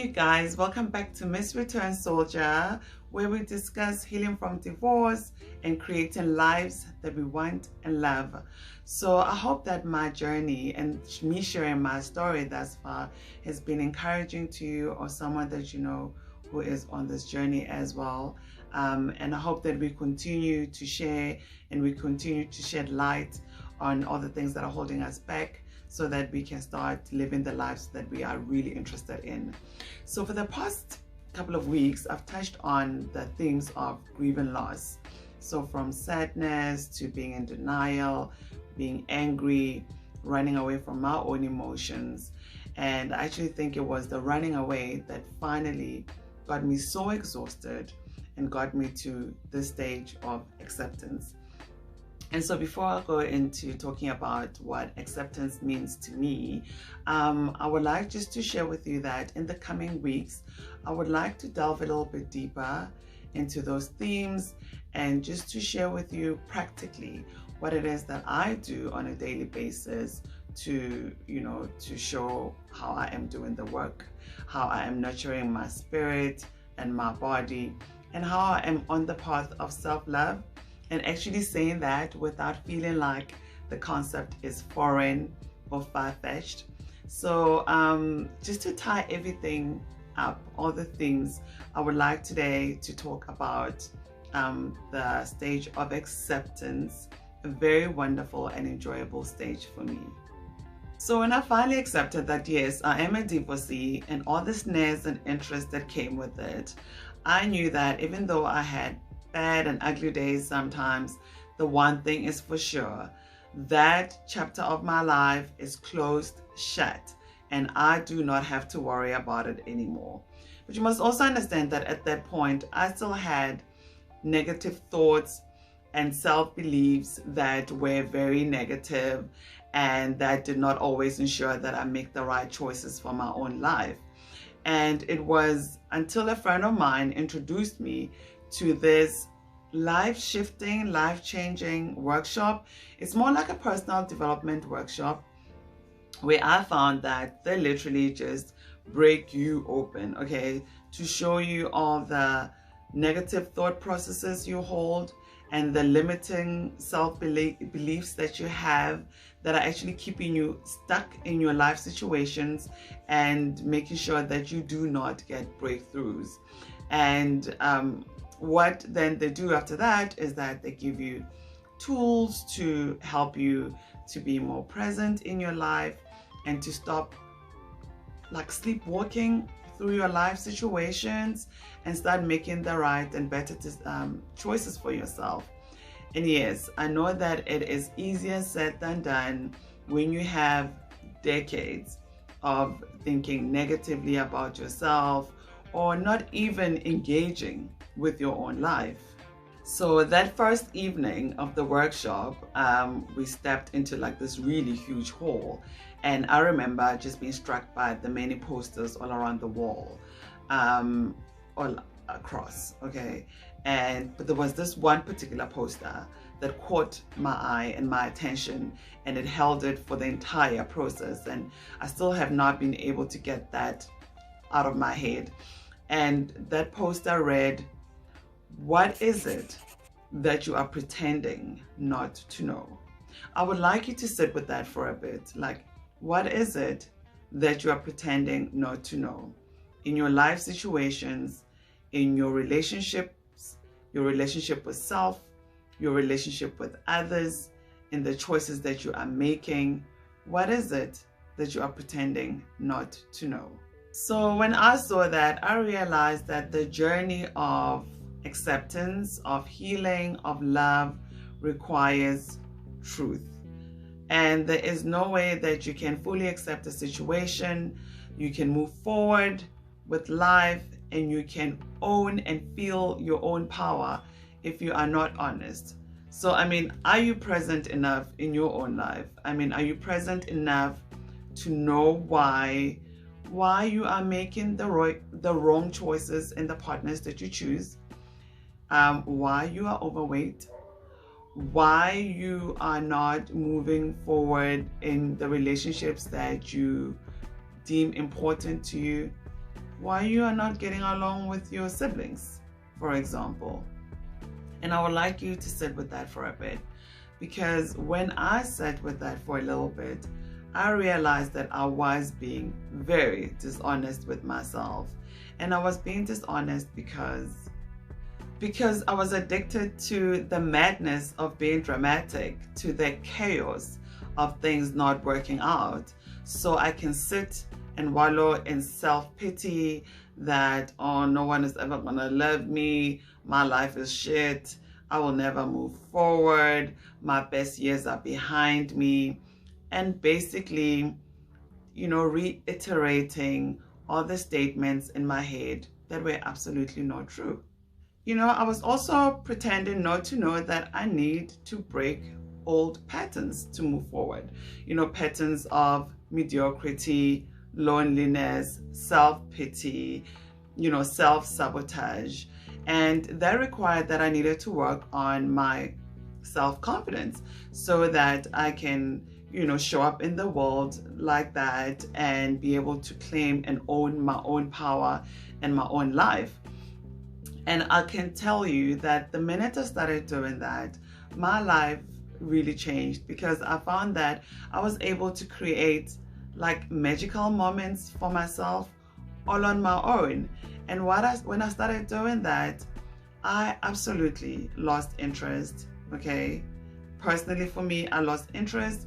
you guys, welcome back to Miss Return Soldier, where we discuss healing from divorce and creating lives that we want and love. So I hope that my journey and me sharing my story thus far has been encouraging to you or someone that you know who is on this journey as well. And I hope that we continue to share and we continue to shed light on all the things that are holding us back, so that we can start living the lives that we are really interested in. So for the past couple of weeks, I've touched on the themes of grief and loss. So from sadness to being in denial, being angry, running away from my own emotions. And I actually think it was the running away that finally got me so exhausted and got me to this stage of acceptance. And so before I go into talking about what acceptance means to me, I would like just to share with you that in the coming weeks, I would like to delve a little bit deeper into those themes and just to share with you practically what it is that I do on a daily basis to show how I am doing the work, how I am nurturing my spirit and my body, and how I am on the path of self-love. And actually saying that without feeling like the concept is foreign or far-fetched. So just to tie everything up, all the things, I would like today to talk about the stage of acceptance, a very wonderful and enjoyable stage for me. So when I finally accepted that yes, I am a divorcee and all the snares and interest that came with it, I knew that even though I had bad and ugly days sometimes, the one thing is for sure, that chapter of my life is closed shut and I do not have to worry about it anymore. But you must also understand that at that point I still had negative thoughts and self-beliefs that were very negative and that did not always ensure that I make the right choices for my own life. And it was until a friend of mine introduced me to this life-shifting, life-changing workshop. It's more like a personal development workshop where I found that they literally just break you open, okay, to show you all the negative thought processes you hold and the limiting self-beliefs that you have that are actually keeping you stuck in your life situations and making sure that you do not get breakthroughs. And what then they do after that is that they give you tools to help you to be more present in your life and to stop like sleepwalking through your life situations and start making the right and better choices for yourself. And yes, I know that it is easier said than done when you have decades of thinking negatively about yourself or not even engaging with your own life. So that first evening of the workshop, we stepped into like this really huge hall, and I remember just being struck by the many posters all around the wall, all across, okay? But there was this one particular poster that caught my eye and my attention, and it held it for the entire process, and I still have not been able to get that out of my head. And that poster read, "What is it that you are pretending not to know?" I would like you to sit with that for a bit. Like, what is it that you are pretending not to know in your life situations, in your relationships, your relationship with self, your relationship with others, in the choices that you are making? What is it that you are pretending not to know? So when I saw that, I realized that the journey of acceptance, of healing, of love requires truth. And there is no way that you can fully accept a situation, you can move forward with life, and you can own and feel your own power if you are not honest. So, I mean, are you present enough in your own life? I mean, are you present enough to know why you are making the wrong choices in the partners that you choose? Why you are overweight? Why you are not moving forward in the relationships that you deem important to you? why you are not getting along with your siblings, for example. And I would like you to sit with that for a bit, because when I sat with that for a little bit, I realized that I was being very dishonest with myself. And I was being dishonest because I was addicted to the madness of being dramatic, to the chaos of things not working out. So I can sit and wallow in self-pity that, oh, no one is ever gonna love me, my life is shit, I will never move forward, my best years are behind me. And basically, reiterating all the statements in my head that were absolutely not true. I was also pretending not to know that I need to break old patterns to move forward. Patterns of mediocrity, loneliness, self-pity, self-sabotage. And that required that I needed to work on my self-confidence so that I can show up in the world like that and be able to claim and own my own power and my own life. And I can tell you that the minute I started doing that, my life really changed, because I found that I was able to create like magical moments for myself all on my own. And when I started doing that, I absolutely lost interest, okay? Personally for me, I lost interest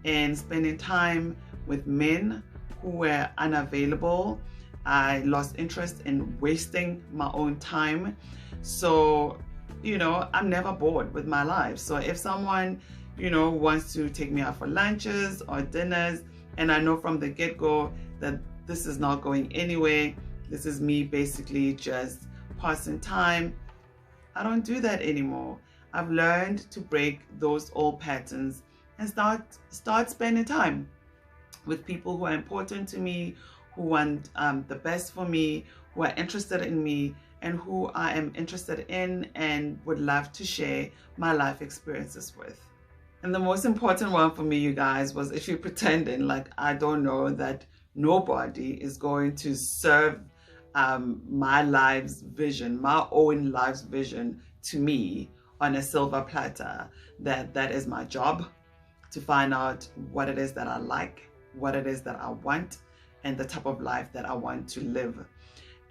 in spending time with men who were unavailable. I lost interest in wasting my own time. So, I'm never bored with my life. So if someone, wants to take me out for lunches or dinners, and I know from the get-go that this is not going anywhere, this is me basically just passing time, I don't do that anymore. I've learned to break those old patterns and start spending time with people who are important to me, who want the best for me, who are interested in me, and who I am interested in and would love to share my life experiences with. And the most important one for me, you guys, was if you're pretending like I don't know that nobody is going to serve my life's vision, my own life's vision to me on a silver platter, that is my job, to find out what it is that I like, what it is that I want, and the type of life that I want to live.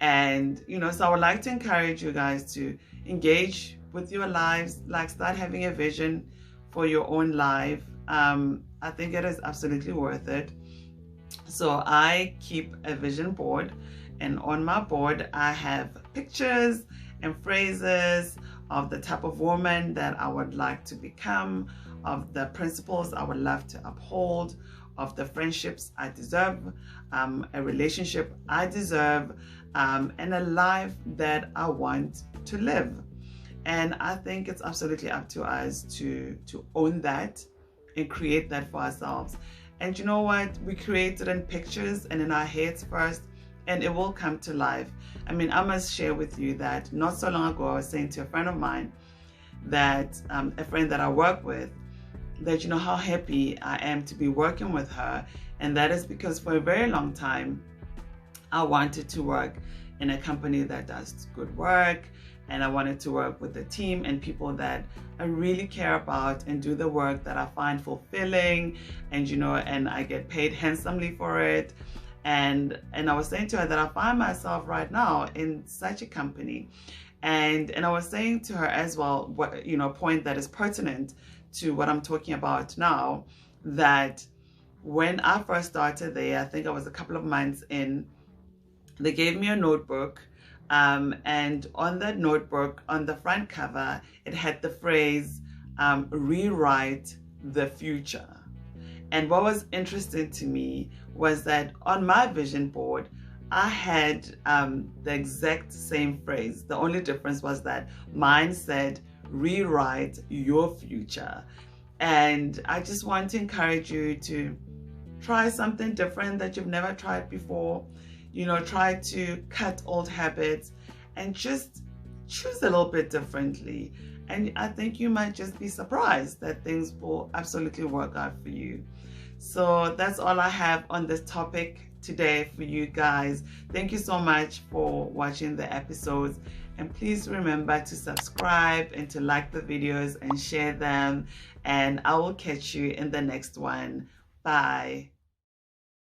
And so I would like to encourage you guys to engage with your lives, like start having a vision for your own life. I think it is absolutely worth it. So I keep a vision board, and on my board I have pictures and phrases of the type of woman that I would like to become, of the principles I would love to uphold, of the friendships I deserve, a relationship I deserve, and a life that I want to live. And I think it's absolutely up to us to own that and create that for ourselves. And you know what? We create it in pictures and in our heads first, and it will come to life. I mean, I must share with you that not so long ago, I was saying to a friend of mine that, a friend that I work with, that how happy I am to be working with her. And that is because for a very long time, I wanted to work in a company that does good work, and I wanted to work with a team and people that I really care about and do the work that I find fulfilling, and and I get paid handsomely for it. And I was saying to her that I find myself right now in such a company, and I was saying to her as well, what point that is pertinent to what I'm talking about now, that when I first started there, I think I was a couple of months in, they gave me a notebook, and on that notebook, on the front cover, it had the phrase, rewrite the future. And what was interesting to me was that on my vision board, I had the exact same phrase. The only difference was that mine said, rewrite your future. And I just want to encourage you to try something different that you've never tried before. Try to cut old habits and just choose a little bit differently. And I think you might just be surprised that things will absolutely work out for you. So that's all I have on this topic today for you guys. Thank you so much for watching the episodes, and please remember to subscribe and to like the videos and share them, and I will catch you in the next one. Bye.